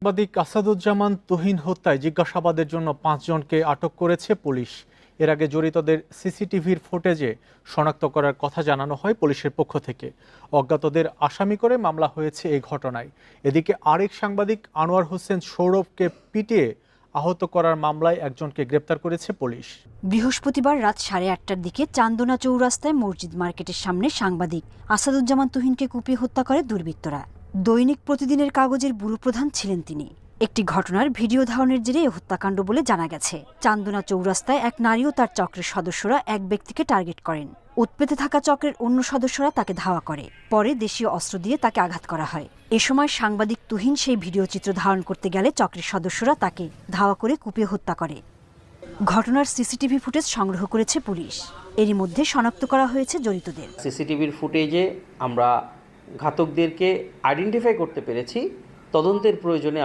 সাংবাদিক আসাদুজ্জামান তুহিন হত্যায় জিজ্ঞাসাবাদের জন্য ৫ জনকে আটক করেছে পুলিশ। এর আগে জড়িতদের সিসিটিভির ফুটেজে শনাক্ত করার কথা জানানো হয় পুলিশের পক্ষ থেকে। অজ্ঞাতদের আসামি করে মামলা হয়েছে এই ঘটনায়। এদিকে আরেক সাংবাদিক আনোয়ার হোসেন সৌরভকে পিটিয়ে আহত করার মামলায় একজনকে গ্রেপ্তার করেছে পুলিশ। বৃহস্পতিবার রাত 8:30টার দিকে চান্দনা চৌরাস্তায় মসজিদ মার্কেটের সামনে সাংবাদিক আসাদুজ্জামান তুহিনকে কুপিয়ে হত্যা করে দুর্বৃত্তরা। দৈনিক প্রতিদিনের কাগজের ব্যুরো প্রধান ছিলেন তিনি। একটি ঘটনার ভিডিও ধারণের জেরে এ হত্যাকাণ্ড বলে জানা গেছে। চান্দনা চৌরাস্তায় এক নারী ও তার চক্রের সদস্যরা এক ব্যক্তিকে টার্গেট করেন। উৎপেতে থাকা চক্রের অন্য সদস্যরা তাকে ধাওয়া করে। পরে দেশীয় অস্ত্র দিয়ে তাকে আঘাত করা হয়। এ সময় সাংবাদিক তুহিন সেই ভিডিও চিত্র ধারণ করতে গেলে চক্রের সদস্যরা তাকে ধাওয়া করে কুপিয়ে হত্যা করে। ঘটনার সিসিটিভি ফুটেজ সংগ্রহ করেছে পুলিশ। এরই মধ্যে শনাক্ত করা হয়েছে জড়িতদের। সিসিটিভির ফুটেজে আমরা ঘাতকদেরকে আইডেন্টিফাই করতে পেরেছি। তদন্তের প্রয়োজনে